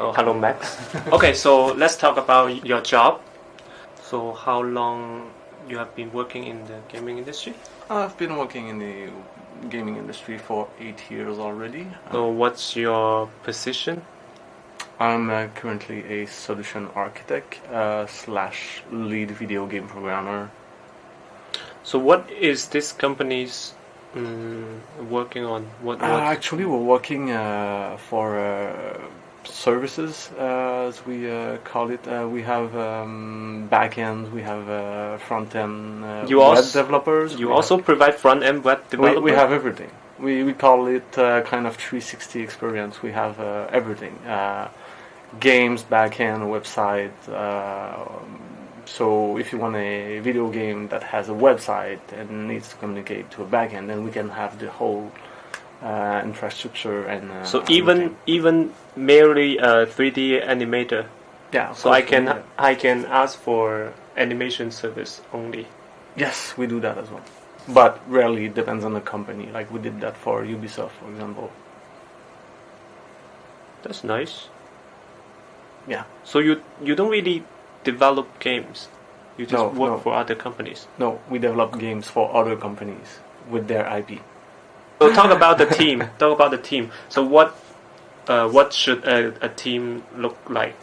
Oh, hello, Max. Okay, so let's talk about your job. So how long you have been working in the gaming industry? I've been working in the gaming industry for 8 years already. So what's your position? I'm currently a solution architect slash lead video game programmer. So what is this company's working on? Actually, we're working for services, as we call it. We have back-end, we have front-end web developers. You also provide front-end web developers? We have everything. We call it kind of 360 experience. We have everything. Games, back-end, website. So if you want a video game that has a website and needs to communicate to a back-end, then we can have the whole infrastructure and so even merely a 3D animator. Yeah. So I can ask for animation service only. Yes, we do that as well, but rarely. It depends on the company. Like we did that for Ubisoft, for example. That's nice. Yeah. So you don't really develop games. You just work for other companies. No, we develop games for other companies with their IP. So talk about the team. So what should a team look like?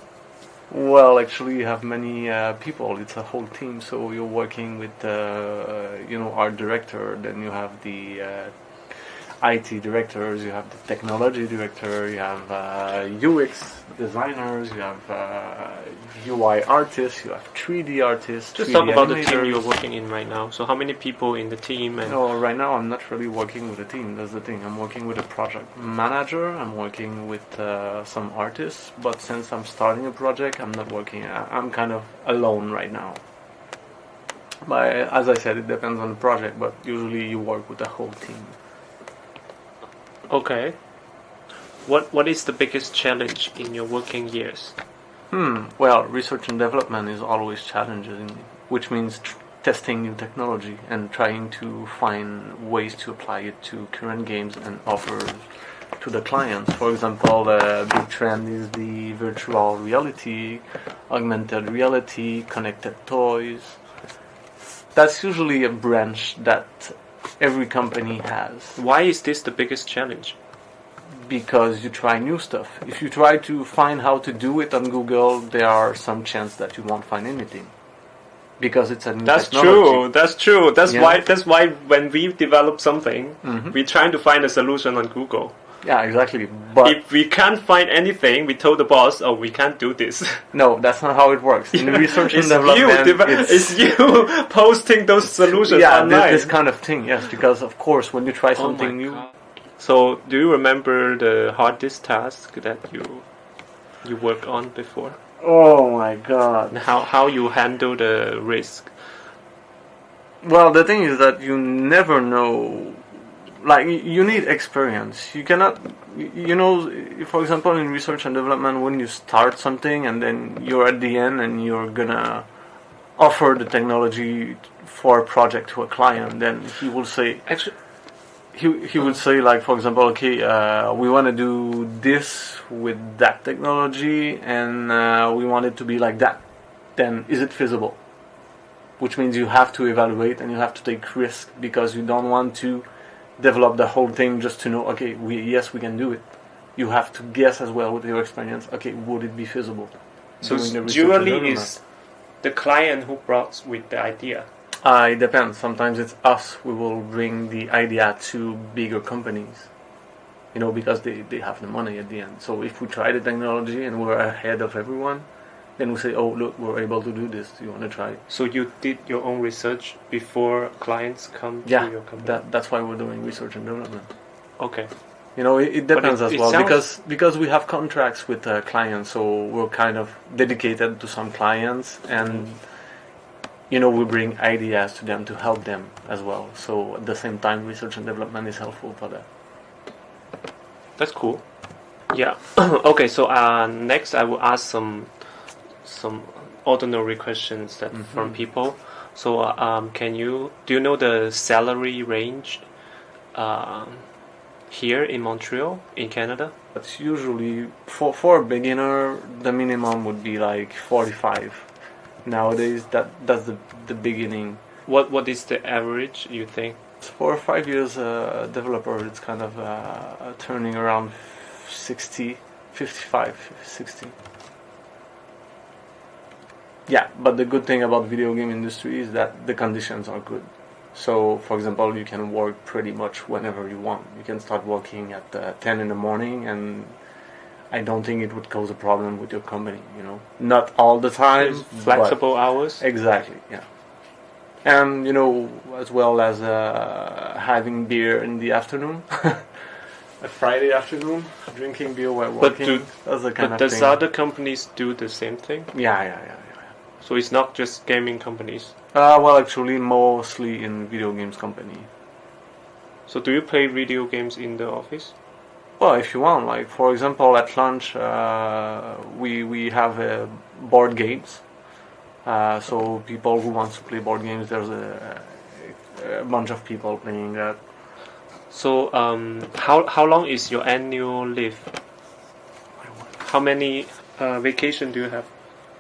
Well, actually, you have many people. It's a whole team. So you're working with, art director. Then you have the IT directors. You have the technology director. You have UX designers. You have UI artists. You have 3D artists. Just talk about the team you're working in right now. So how many people in the team? No, right now I'm not really working with a team. That's the thing. I'm working with a project manager. I'm working with some artists. But since I'm starting a project, I'm not working. I'm kind of alone right now. But as I said, it depends on the project. But usually you work with a whole team. Okay. What is the biggest challenge in your working years? Well, research and development is always challenging, which means testing new technology and trying to find ways to apply it to current games and offer to the clients. For example, the big trend is the virtual reality, augmented reality, connected toys. That's usually a branch that every company has. Why is this the biggest challenge? Because you try new stuff. If you try to find how to do it on Google, there are some chance that you won't find anything. Because it's a new technology. That's true. That's why when we develop something, we're trying to find a solution on Google. Yeah, exactly. But if we can't find anything, we told the boss, "Oh, we can't do this." No, that's not how it works. In research and development, it's you posting those solutions online. This kind of thing. Yes, because of course, when you try something new. So, do you remember the hardest task that you worked on before? Oh my God! And how you handle the risk? Well, the thing is that you never know. Like, you need experience. You cannot, for example, in research and development, when you start something and then you're at the end and you're gonna offer the technology for a project to a client, then he will say, he would say, like, for example, okay, we want to do this with that technology and we want it to be like that. Then is it feasible? Which means you have to evaluate and you have to take risk because you don't want to develop the whole thing just to know, okay, we can do it. You have to guess as well with your experience, okay, would it be feasible? So generally is the client who brought with the idea? It depends. Sometimes it's us who will bring the idea to bigger companies, because they have the money at the end. So if we try the technology and we're ahead of everyone, then we say, oh, look, we're able to do this. Do you want to try it? So you did your own research before clients come to your company? Yeah, that's why we're doing research and development. Okay. It depends as well, because we have contracts with clients, so we're kind of dedicated to some clients, and we bring ideas to them to help them as well. So at the same time, research and development is helpful for that. That's cool. Yeah. Okay. So next, I will ask some ordinary questions that from people. So do you know the salary range here in Montreal, in Canada? But usually, for a beginner, the minimum would be like 45. Nowadays, that's the beginning. What is the average, you think? For 5 years developer, it's kind of turning around 60, 55, 60. Yeah, but the good thing about video game industry is that the conditions are good. So, for example, you can work pretty much whenever you want. You can start working at 10 in the morning, and I don't think it would cause a problem with your company, you know. Not all the time. Flexible hours? Exactly, yeah. And, you know, as well as having beer in the afternoon. A Friday afternoon, drinking beer while working. That's the kind of thing. But does other companies do the same thing? Yeah. So it's not just gaming companies? Well, actually, mostly in video games company. So do you play video games in the office? Well, if you want, like for example, at lunch, we have board games. So people who want to play board games, there's a bunch of people playing that. So how long is your annual leave? How many vacation do you have?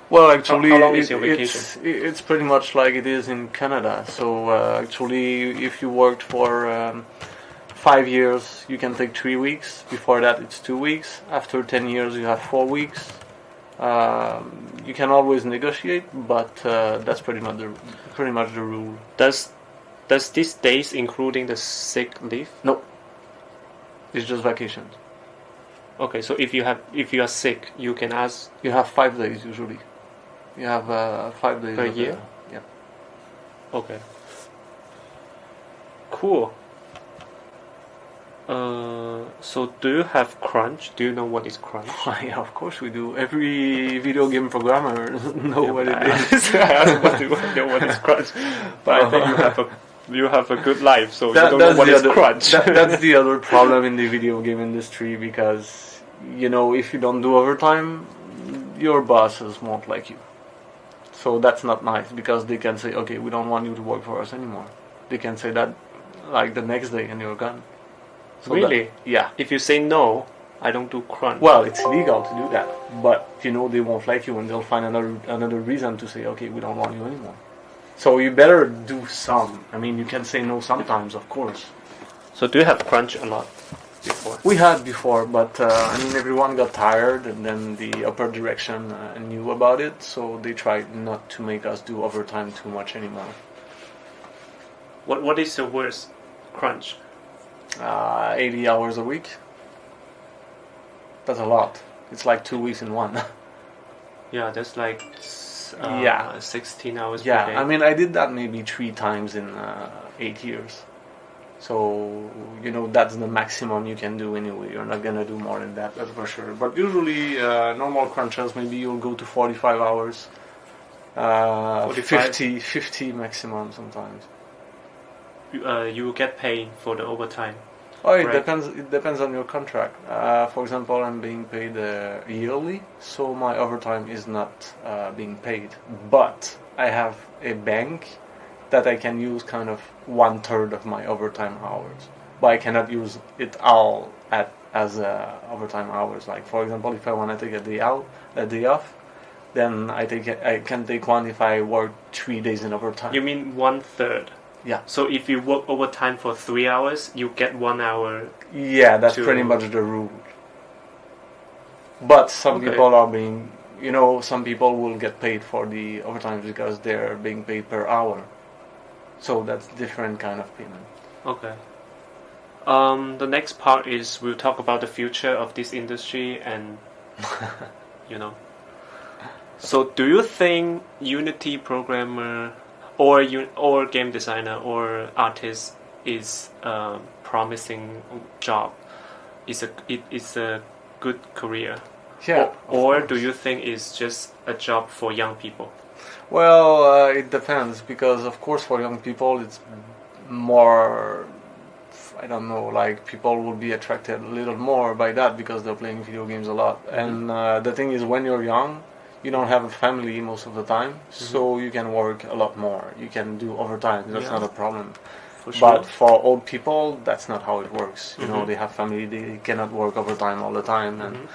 Well, actually, how long is your vacation? It's pretty much like it is in Canada. So actually, if you worked for 5 years, you can take 3 weeks. Before that, it's 2 weeks. After 10 years, you have 4 weeks. You can always negotiate, but that's pretty much the rule. Does these days including the sick leave? No, it's just vacations. Okay, so if you are sick, you can ask. You have 5 days usually. You have 5 days per year. Yeah. Okay. Cool. So do you have crunch? Do you know what is crunch? Yeah, of course we do. Every video game programmer know what it is. I also know what is crunch, but I think you have a good life, so you don't know what is crunch. That's the other problem in the video game industry, because you know, if you don't do overtime, your bosses won't like you. So that's not nice, because they can say, okay, we don't want you to work for us anymore. They can say that like the next day and you're gone. So really? Yeah. If you say no, I don't do crunch. Well, it's legal to do that, but you know, they won't like you, and they'll find another reason to say, okay, we don't want you anymore. So you better do some. I mean, you can say no sometimes, of course. So do you have crunch a lot before? We had before, but I mean, everyone got tired, and then the upper direction knew about it, so they tried not to make us do overtime too much anymore. What is the worst crunch? 80 hours a week. That's a lot. It's like 2 weeks in one. Yeah, that's like 16 hours per day. I mean, I did that maybe 3 times in 8 years. So, you know, that's the maximum you can do anyway. You're not gonna do more than that, that's for sure. But usually, normal crunches, maybe you'll go to 45 hours. 50 maximum sometimes. You get paid for the overtime. Oh, it right? depends. It depends on your contract. For example, I'm being paid yearly, so my overtime is not being paid. But I have a bank that I can use kind of 1/3 of my overtime hours, but I cannot use it all as overtime hours. Like for example, if I want to take a day off, then I can take one if I work 3 days in overtime. You mean 1/3? Yeah. So if you work overtime for 3 hours, you get 1 hour. Yeah, that's pretty much the rule. But some people are being, you know, some people will get paid for the overtime because they're being paid per hour. So that's different kind of payment. Okay. The next part is we'll talk about the future of this industry and, you know. So do you think Unity programmer or game designer or artist is a promising job? It's a good career? Yeah. Or do you think it's just a job for young people? Well, it depends, because of course for young people it's more, I don't know, like people will be attracted a little more by that because they're playing video games a lot. Mm-hmm. And the thing is, when you're young, you don't have a family most of the time, so you can work a lot more. You can do overtime. That's not a problem. For sure. But for old people, that's not how it works. You know, they have family, they cannot work overtime all the time, and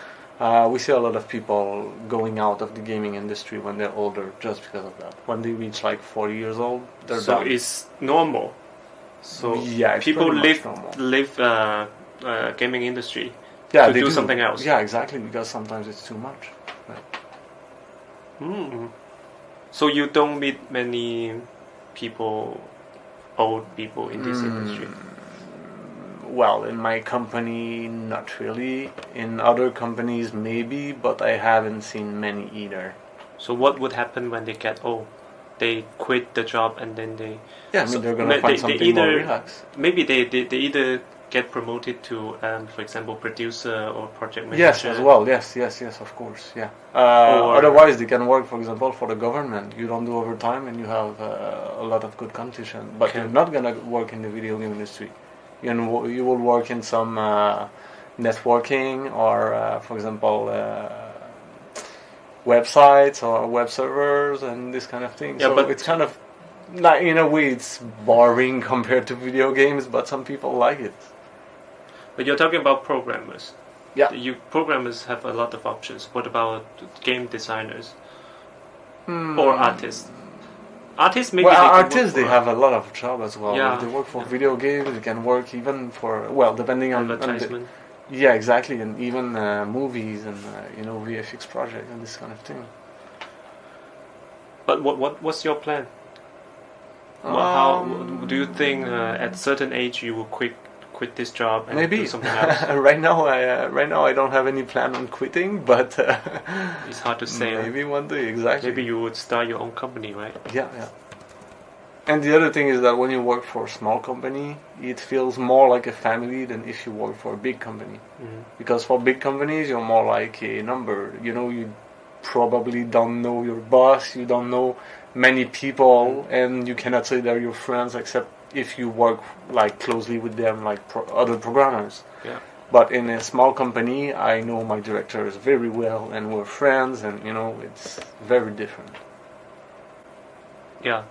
we see a lot of people going out of the gaming industry when they're older just because of that. When they reach like 40 years old, they're so done. it's normal. So yeah, people normal. live gaming industry Yeah, to they do something else. Yeah, exactly, because sometimes it's too much. Right? So you don't meet many people, old people in this industry? Well, in my company, not really. In other companies, maybe, but I haven't seen many either. So what would happen when they get old? They quit the job and then they... Yeah, I mean, they're going to find something more relaxed. Maybe they either get promoted to, for example, producer or project manager. Yes, as well. Yes, of course. Yeah. Otherwise, they can work, for example, for the government. You don't do overtime, and you have a lot of good competition. But you're not gonna work in the video game industry. You will work in some networking or, for example, websites or web servers and this kind of thing. Yeah, so but it's kind of, like, in a way, it's boring compared to video games, but some people like it. But you're talking about programmers. Yeah. Programmers have a lot of options. What about game designers or artists? Artists, maybe. Well, artists, they have a lot of job as well. Yeah. If they work for video games, they can work even for, well, depending on advertisement. Yeah, exactly, and even movies and VFX projects and this kind of thing. But what's your plan? How do you think at certain age you will quit this job and maybe do something else? right now I don't have any plan on quitting, but it's hard to say. Maybe one day, exactly. Maybe you would start your own company, right? Yeah. And the other thing is that when you work for a small company, it feels more like a family than if you work for a big company. Because for big companies, you're more like a number. You probably don't know your boss, you don't know many people, and you cannot say they're your friends except if you work like closely with them, like other programmers. Yeah. But in a small company, I know my directors very well, and we're friends, and it's very different. Yeah.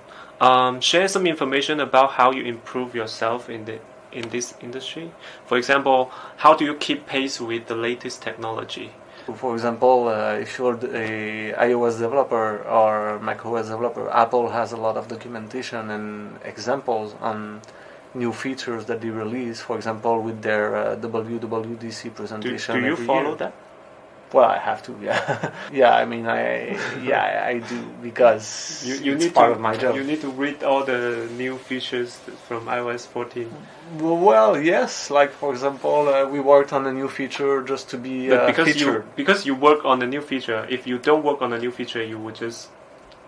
Share some information about how you improve yourself in this industry. For example, how do you keep pace with the latest technology? For example, if you're a iOS developer or macOS developer, Apple has a lot of documentation and examples on new features that they release. For example, with their WWDC presentation. Do you follow that? Well, I have to, yeah. Yeah, I mean, I do, because it's part of my job. You need to read all the new features from iOS 14. Well, yes. Like, for example, we worked on a new feature just to be featured. Because you work on a new feature, if you don't work on a new feature, you would just...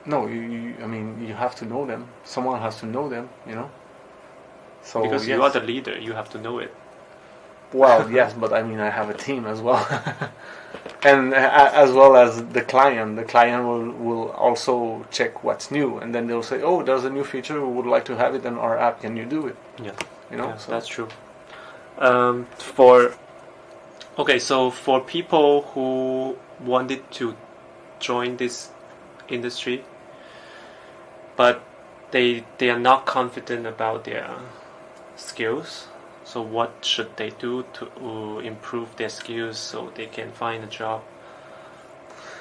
No, I mean, you have to know them. Someone has to know them, So, because you are the leader, you have to know it. Well, yes, but I mean, I have a team as well. And as well as the client will also check what's new, and then they'll say, "Oh, there's a new feature. We would like to have it in our app. Can you do it?" Yeah, so that's true. So for people who wanted to join this industry, but they are not confident about their skills. So what should they do to improve their skills so they can find a job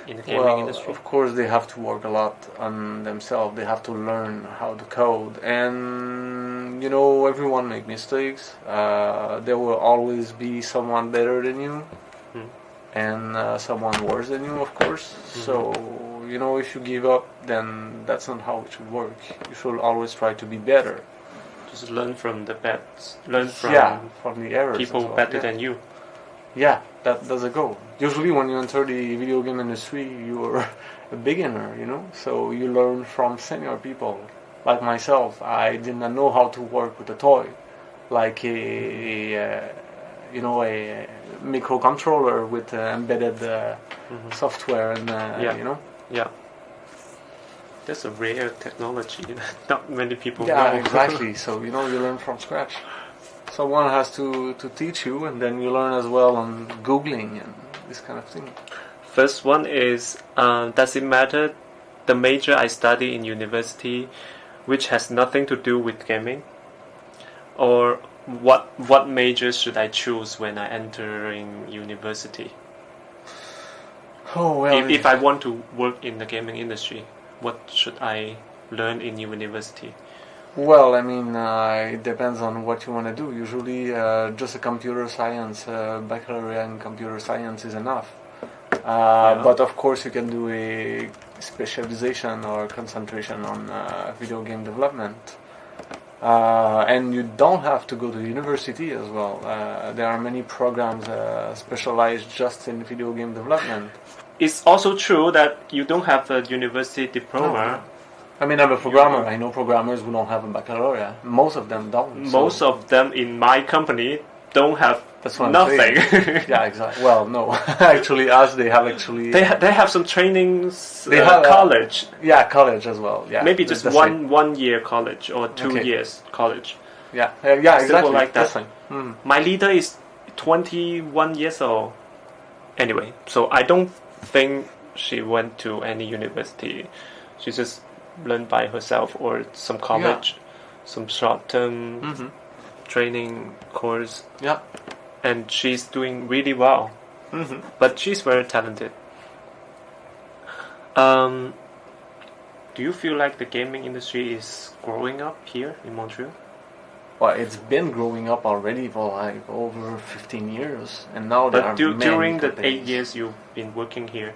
in the gaming industry? Of course, they have to work a lot on themselves. They have to learn how to code. And, everyone makes mistakes. There will always be someone better than you and someone worse than you, of course. So, if you give up, then that's not how it should work. You should always try to be better. Just learn from the bets. Learn from the errors. People better than you. Yeah, that's a goal. Usually, when you enter the video game industry, you're a beginner, So you learn from senior people. Like myself, I did not know how to work with a toy, like a microcontroller with embedded software and Yeah. That's a rare technology. Not many people know. Yeah, exactly. So, you learn from scratch. Someone has to teach you, and then you learn as well on Googling and this kind of thing. First one is, does it matter the major I study in university, which has nothing to do with gaming? Or what majors should I choose when I entering university? Oh well. If I want to work in the gaming industry, what should I learn in university? Well, I mean, it depends on what you want to do. Usually, just a computer science, baccalaureate in computer science is enough. But of course, you can do a specialization or concentration on video game development. And you don't have to go to university as well. There are many programs specialized just in video game development. It's also true that you don't have a university diploma. No. I mean, I'm a programmer. I know programmers who don't have a baccalaureate. Most of them don't. Most of them in my company don't have nothing. Yeah, exactly. Well, no. Actually, us, they have actually... They have some trainings, they have college. Yeah, college as well. Yeah. Maybe just one year college or 2 years college. Yeah, yeah, exactly. Like that. Mm. My leader is 21 years old. Anyway, so I don't think she went to any university. She just learned by herself or some college, some short-term training course. Yeah. And she's doing really well. But she's very talented. Do you feel like the gaming industry is growing up here in Montreal? Well, it's been growing up already for like over 15 years, and now there are many during the companies. 8 years you've been working here,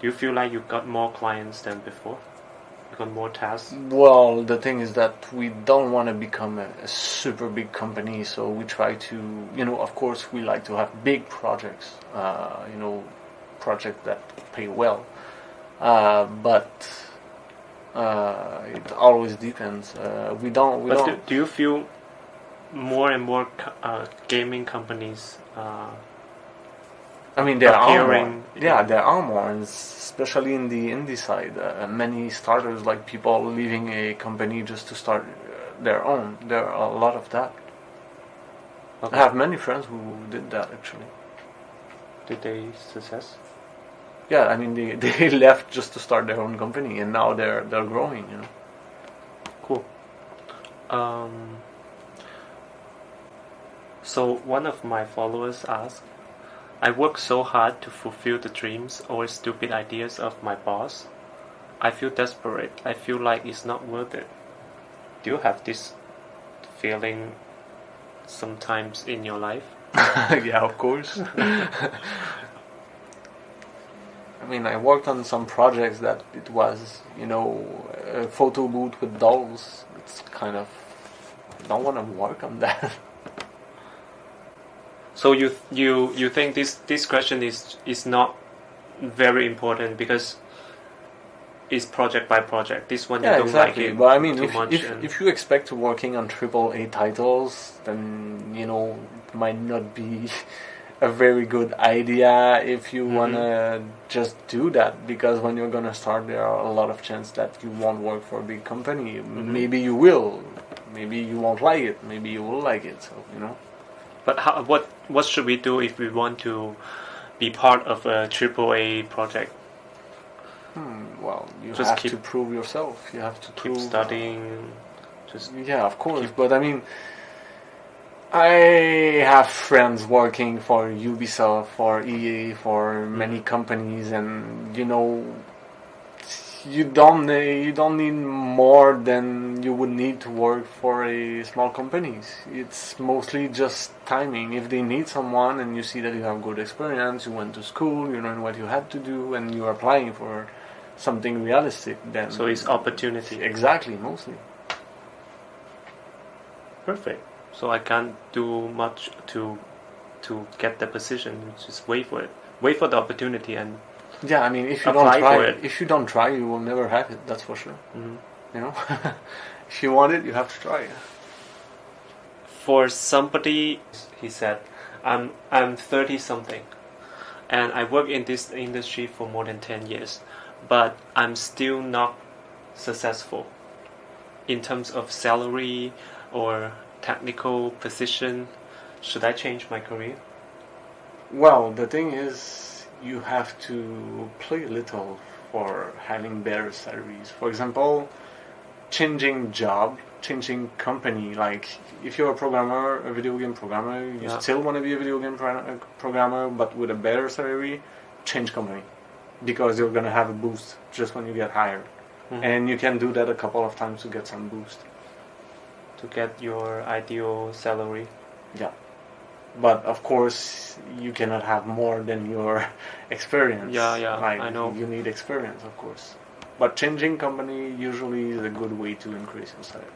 do you feel like you got more clients than before? You got more tasks? Well, the thing is that we don't want to become a super big company, so we try to, of course, we like to have big projects, projects that pay well, but it always depends. Do you feel more and more gaming companies? I mean, there are appearing. more. Yeah, there are more, and especially in the indie side. Many starters, like people leaving a company just to start their own. There are a lot of that. Okay. I have many friends who did that actually. Did they success? Yeah, I mean they left just to start their own company, and now they're growing. Cool. So one of my followers asked, I work so hard to fulfill the dreams or stupid ideas of my boss. I feel desperate. I feel like it's not worth it. Do you have this feeling sometimes in your life? Yeah, of course. I mean, I worked on some projects that it was, a photo booth with dolls. It's kind of, I don't want to work on that. So you think this question is not very important because it's project by project. This one you don't exactly. like it. But I mean, too if you expect working on AAA titles, then it might not be a very good idea if you wanna just do that, because when you're gonna start, there are a lot of chances that you won't work for a big company. Maybe you will. Maybe you won't like it. Maybe you will like it. So But what should we do if we want to be part of a AAA project? Well, you just have to prove yourself. You have to keep studying. Yeah, of course. But I mean, I have friends working for Ubisoft, for EA, for many companies, and you don't need more than you would need to work for a small companies. It's mostly just timing. If they need someone and you see that you have good experience, you went to school, you know what you had to do, and you're applying for something realistic, then so it's opportunity. Exactly, mostly. Perfect. So I can't do much to get the position. Just wait for it. Wait for the opportunity and. Yeah, I mean, if you don't try, you will never have it. That's for sure. If you want it, you have to try it. For somebody, he said, I'm 30 something, and I work in this industry for more than 10 years, but I'm still not successful in terms of salary or technical position. Should I change my career? Well, the thing is, you have to play a little for having better salaries. For example, changing job changing company. Like if you're a programmer, a video game programmer, you still want to be a video game programmer, but with a better salary, change company, because you're gonna have a boost just when you get hired, and you can do that a couple of times to get some boost. To get your ideal salary. Yeah. But of course, you cannot have more than your experience. Yeah, like, I know. You need experience, of course. But changing company usually is a good way to increase your salary.